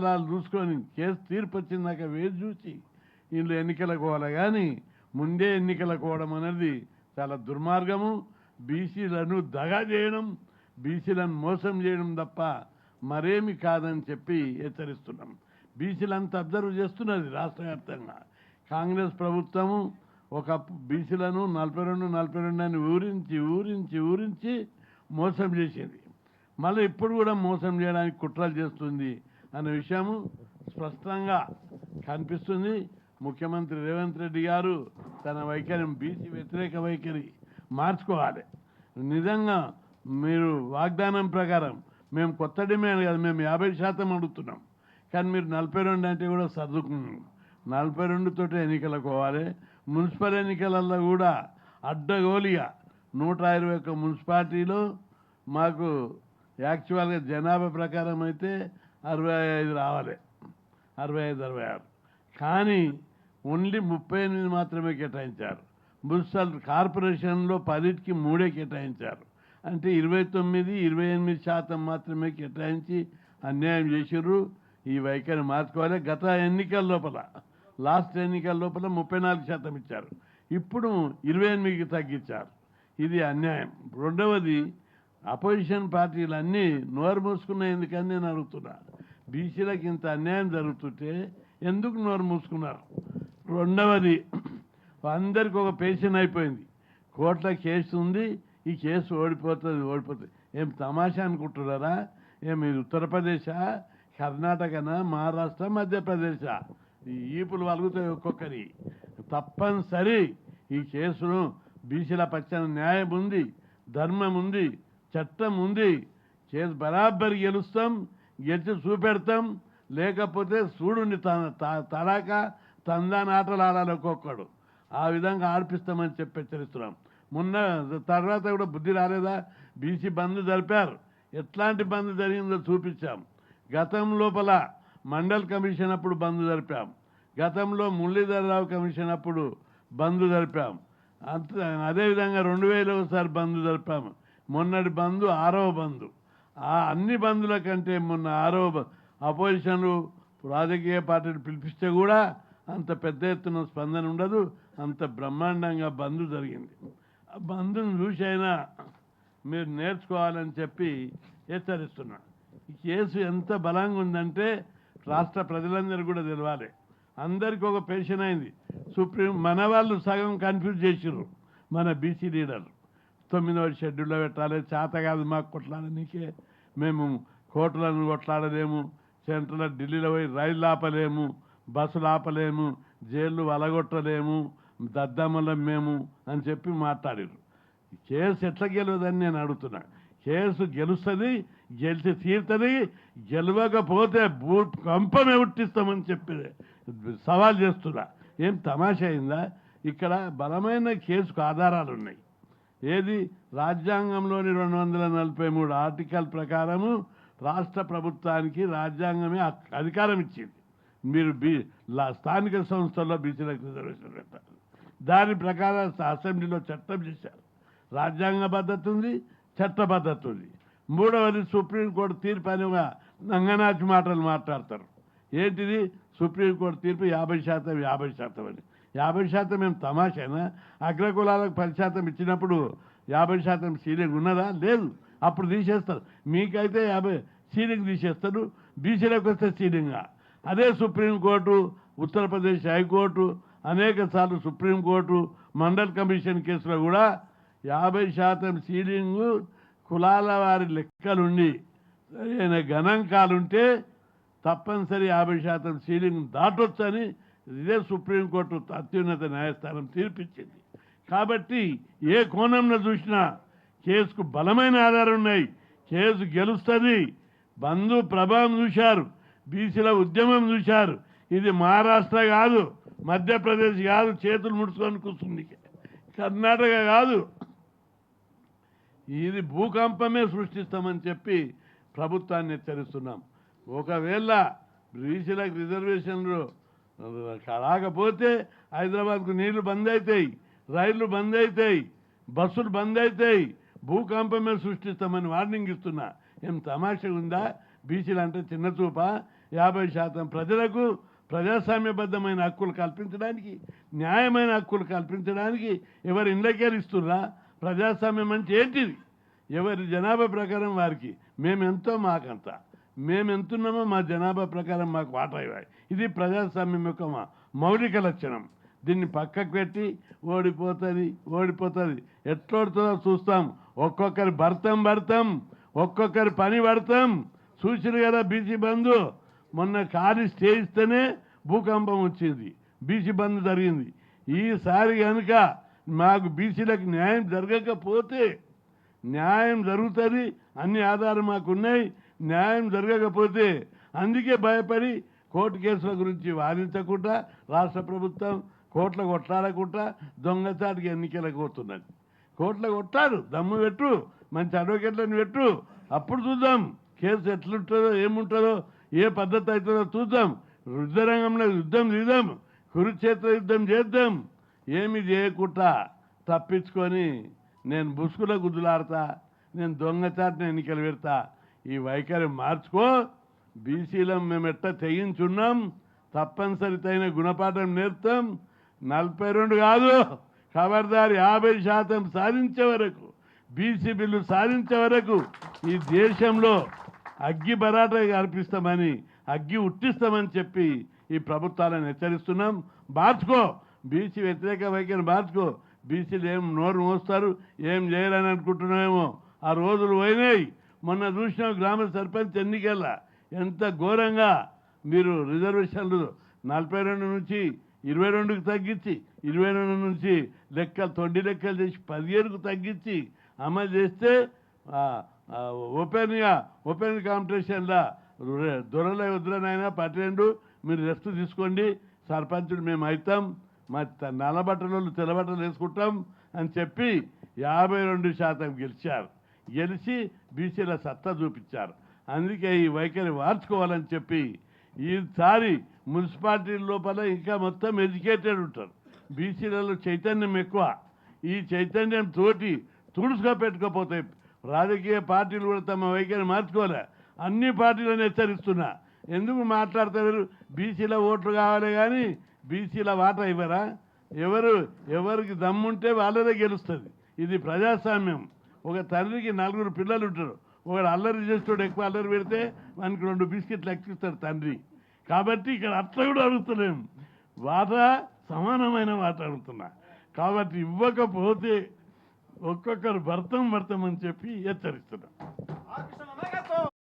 చూసుకొని కేసు తీర్పు వచ్చిందాక వేచి చూసి వీళ్ళు ఎన్నికలకు పోవాలి కానీ ముందే ఎన్నికలకు పోవడం అనేది చాలా దుర్మార్గము. బీసీలను దగా చేయడం, బీసీలను మోసం చేయడం తప్ప మరేమి కాదని చెప్పి హెచ్చరిస్తున్నాం. బీసీలంతా అబ్జర్వ్ చేస్తున్నది రాష్ట్ర వ్యాప్తంగా. కాంగ్రెస్ ప్రభుత్వము ఒకప్పుడు బీసీలను 42 అని ఊరించి మోసం చేసింది. మళ్ళీ ఇప్పుడు కూడా మోసం చేయడానికి కుట్రలు చేస్తుంది అనే విషయము స్పష్టంగా కనిపిస్తుంది. ముఖ్యమంత్రి రేవంత్ రెడ్డి గారు తన వైఖరి బీసీ వ్యతిరేక వైఖరి మార్చుకోవాలి. నిజంగా మీరు వాగ్దానం ప్రకారం మేము కొత్త డిమాండ్ కాదు, మేము 50% అడుగుతున్నాం, కానీ మీరు 42 అంటే కూడా సర్దుకున్నాం. 42 తోటి ఎన్నికలకు పోవాలి. మున్సిపల్ ఎన్నికలలో కూడా అడ్డగోలిగా 121 మున్సిపాలిటీలో మాకు యాక్చువల్గా జనాభా ప్రకారం అయితే 65 రావాలి, 65-66, కానీ ఓన్లీ 38 మాత్రమే కేటాయించారు. మున్సిపల్ కార్పొరేషన్లో 10కి 3 కేటాయించారు. అంటే 29-28% మాత్రమే కేటాయించి అన్యాయం చేసిర్రు. ఈ వైఖరి మార్చుకోవాలి. గత ఎన్నికల లోపల లాస్ట్ ఎన్నికల లోపల 34% ఇచ్చారు, ఇప్పుడు 28కి తగ్గించారు. ఇది అన్యాయం. రెండవది, అపోజిషన్ పార్టీలన్నీ నోరు మూసుకున్నాయి ఎందుకని నేను అడుగుతున్నా. బీసీలకు ఇంత అన్యాయం జరుగుతుంటే ఎందుకు నోరు మూసుకున్నారు? రెండవది, అందరికి ఒక పేషన్ అయిపోయింది. కోర్టులో కేసు ఉంది, ఈ కేసు ఓడిపోతుంది. ఏం తమాషా అనుకుంటున్నారా? ఇది ఉత్తరప్రదేశా, కర్ణాటకనా, మహారాష్ట్ర, మధ్యప్రదేశా? ఈ ఈపులు వలుగుతాయి ఒక్కొక్కరి. తప్పనిసరి ఈ కేసును బీసీల పక్షాన న్యాయం ఉంది, ధర్మం ఉంది, చట్టం ఉంది. కేసు బరాబర్ గెలుస్తాం, గెలిచి చూపెడతాం. లేకపోతే చూడుండి తడాక తందాని ఆటలు ఆడాలి ఒక్కొక్కడు. ఆ విధంగా ఆడిపిస్తామని చెప్పి హెచ్చరిస్తున్నాం. మొన్న తర్వాత కూడా బుద్ధి రాలేదా? బీసీ బంద్ జరిపారు. ఎట్లాంటి బంద్ జరిగిందో చూపించాం. గతం లోపల మండల్ కమిషన్ అప్పుడు బంద్ జరిపాం. గతంలో మురళీధరరావు కమిషన్ అప్పుడు బంద్ జరిపాం. అదేవిధంగా 2000 ఒకసారి బంద్ జరిపాము. మొన్నటి బంద్ 6వ బంద్. ఆ అన్ని బందుల కంటే మొన్న 6వ అపోజిషన్లు రాజకీయ పార్టీలు పిలిపిస్తే కూడా అంత పెద్ద ఎత్తున స్పందన ఉండదు. అంత బ్రహ్మాండంగా బంద్ జరిగింది. ఆ బంద్ను చూసి అయినా మీరు నేర్చుకోవాలని చెప్పి హెచ్చరిస్తున్నా. ఈ కేసు ఎంత బలంగా ఉందంటే రాష్ట్ర ప్రజలందరూ కూడా తెలవాలి. అందరికీ ఒక పెన్షన్ అయింది. సుప్రీం మన వాళ్ళు సగం కన్ఫ్యూజ్ చేసిర్రు. మన బీసీ లీడర్లు 9వ షెడ్యూల్లో పెట్టాలి, చేత కాదు మాకు కొట్లాడనీకే, మేము కోర్టులను కొట్లాడలేము, సెంట్రల్ ఢిల్లీలో పోయి రైళ్ళు ఆపలేము, బస్సులు ఆపలేము, జైళ్ళు వలగొట్టలేము, దద్దమ్మలం మేము అని చెప్పి మాట్లాడారు. కేసు ఎట్లా గెలవదని నేను అడుగుతున్నా. కేసు గెలుస్తుంది, గెలిచి తీరుతుంది. గెలవకపోతే కంపమే ఉట్టిస్తామని చెప్పి సవాల్ చేస్తున్నా. ఏం తమాషా అయిందా? ఇక్కడ బలమైన కేసుకు ఆధారాలు ఉన్నాయి. ఏది? రాజ్యాంగంలోని 243 ఆర్టికల్ ప్రకారము రాష్ట్ర ప్రభుత్వానికి రాజ్యాంగమే అధికారం ఇచ్చింది. మీరు స్థానిక సంస్థల్లో బీసీలకు రిజర్వేషన్ పెట్టాలి. దాని ప్రకారం అసెంబ్లీలో చట్టం చేశారు. రాజ్యాంగ పద్ధతి ఉంది, చట్ట పద్ధతి ఉంది. మూడవది, సుప్రీంకోర్టు తీర్పు అనేగా నంగనాచి మాటలు మాట్లాడతారు. ఏంటిది? సుప్రీంకోర్టు తీర్పు 50% అని. 50% మేము తమాషైనా? అగ్రకులాలకు 10% ఇచ్చినప్పుడు 50% సీలింగ్ ఉన్నదా? లేదు. అప్పుడు తీసేస్తారు. మీకైతే 50 సీలింగ్ తీసేస్తారు, బీసీలకు వస్తే సీలింగా. అదే సుప్రీంకోర్టు, ఉత్తరప్రదేశ్ హైకోర్టు, అనేక సార్లు సుప్రీంకోర్టు, మండల్ కమిషన్ కేసులో కూడా 50% సీలింగు కులాల వారి లెక్కలుండి సరైన గణాంకాలుంటే తప్పనిసరి 50% సీలింగ్ దాటొచ్చని ఇదే సుప్రీంకోర్టు అత్యున్నత న్యాయస్థానం తీర్పిచ్చింది. కాబట్టి ఏ కోణంలో చూసినా కేసుకు బలమైన ఆధారం ఉన్నాయి. కేసు గెలుస్తుంది. బంధు ప్రభావం చూశారు, బీసీల ఉద్యమం చూశారు. ఇది మహారాష్ట్ర కాదు, మధ్యప్రదేశ్ కాదు, చేతులు ముడుచుకొని కూర్చుంది, కర్ణాటక కాదు. ఇది భూకంపమే సృష్టిస్తామని చెప్పి ప్రభుత్వాన్ని హెచ్చరిస్తున్నాం. ఒకవేళ బీసీలకు రిజర్వేషన్లు రాకపోతే హైదరాబాద్కు నీళ్లు బంద్ అవుతాయి, రైళ్లు బంద్ అవుతాయి, బస్సులు బంద్ అవుతాయి, భూకంపమే సృష్టిస్తామని వార్నింగ్ ఇస్తున్నా. ఏం తమాషా ఉందా? బీసీలు అంటే చిన్న చూప? 50% ప్రజలకు ప్రజాస్వామ్యబద్ధమైన హక్కులు కల్పించడానికి, న్యాయమైన హక్కులు కల్పించడానికి ఎవరి ఇళ్ళకేరు ఇస్తున్నా? ప్రజాస్వామ్యం అంటే ఏంటిది? ఎవరి జనాభా ప్రకారం వారికి మేమెంతో మాకంత, మేమెంతున్నామో మా జనాభా ప్రకారం మాకు వాటా ఇవ్వాలి. ఇది ప్రజాస్వామ్యం యొక్క మౌలిక లక్షణం. దీన్ని పక్కకు పెట్టి ఓడిపోతుంది ఎట్లొడుతుందో చూస్తాం. ఒక్కొక్కరి భర్తం ఒక్కొక్కరి పని పడతాం. చూసిరు కదా బీసీ బంధు మొన్న కారు స్టే ఇస్తేనే భూకంపం వచ్చింది, బీసీ బంధు జరిగింది. ఈసారి కనుక మాకు బీసీలకు న్యాయం జరగకపోతే, న్యాయం జరుగుతుంది, అన్ని ఆధారాలు మాకున్నాయి, న్యాయం జరగకపోతే అందుకే భయపడి కోర్టు కేసుల గురించి వాదించకుండా రాష్ట్ర ప్రభుత్వం కోర్టులో కొట్లాడకుండా దొంగచాటికి ఎన్నికలకు పోతున్నది. కోర్టులో కొట్టారు, దమ్ము పెట్టు, మంచి అడ్వకేట్లను పెట్టు, అప్పుడు చూద్దాం కేసు ఎట్లుంటుందో ఏముంటుందో ఏ పద్ధతి అవుతుందో చూద్దాం. యుద్ధరంగంలో యుద్ధం చేద్దాం, కురుక్షేత్ర యుద్ధం చేద్దాం. ఏమి చేయకుండా తప్పించుకొని నేను బుసుకుల గుద్దులాడతా, నేను దొంగచాటున ఎన్నికలు పెడతా, ఈ వైఖరి మార్చుకో. బీసీలం మేము ఎట్లా తెగించున్నాం, తప్పనిసరి తగిన గుణపాఠం నేర్తాం. 42 కాదు, ఖబర్దారి 50% సాధించే వరకు, బీసీ బిల్లు సాధించే వరకు ఈ దేశంలో అగ్గి బరాట అర్పిస్తామని, అగ్గి ఉట్టిస్తామని చెప్పి ఈ ప్రభుత్వాలను హెచ్చరిస్తున్నాం. మార్చుకో, బీసీ వ్యతిరేక వైఖరి మార్చుకో. బీసీలు ఏం నోరు మోస్తారు, ఏం చేయాలని అనుకుంటున్నామేమో, ఆ రోజులు పోయినాయి. మొన్న చూసిన గ్రామ సర్పంచ్ ఎన్నికల్లో ఎంత ఘోరంగా మీరు రిజర్వేషన్లు 42 నుంచి 22కు తగ్గించి, 22 నుంచి తొండి లెక్కలు చేసి 17కు తగ్గించి అమలు చేస్తే ఓపెన్ కాంపిటీషన్లో దొరల వద్దులనైనా పట్టేండు, మీరు రెస్ట్ తీసుకోండి, సర్పంచుడు మేము అవుతాం, మా నల్లబట్టలు తెల్లబట్టలు వేసుకుంటాం అని చెప్పి 52% గెలిచారు. గెలిచి బీసీల సత్తా చూపించారు. అందుకే ఈ వైఖరి మార్చుకోవాలని చెప్పి ఈసారి మున్సిపాలిటీ లోపల ఇంకా మొత్తం ఎడ్యుకేటెడ్ ఉంటారు. బీసీలలో చైతన్యం ఎక్కువ. ఈ చైతన్యం తోటి తుడుచుగా పెట్టుకోపోతాయి. రాజకీయ పార్టీలు కూడా తమ వైఖరి మార్చుకోలే. అన్ని పార్టీలను హెచ్చరిస్తున్నా. ఎందుకు మాట్లాడతారు? బీసీల ఓట్లు కావాలి కానీ బీసీల వాటా ఇవ్వరా? ఎవరికి దమ్ముంటే వాళ్ళదే గెలుస్తుంది. ఇది ప్రజాస్వామ్యం. ఒక తండ్రికి 4 పిల్లలు ఉంటారు. ఒకడు అల్లరి చేస్తాడు, ఎక్కువ అల్లరి పెడితే వానికి 2 బిస్కెట్లు ఎక్కిస్తాడు తండ్రి. కాబట్టి ఇక్కడ అట్లా కూడా అడుగుతలేము, వాటా సమానమైన వాటా అడుగుతున్నా. కాబట్టి ఇవ్వకపోతే ఒక్కొక్కరు భర్తం అని చెప్పి హెచ్చరిస్తున్నా.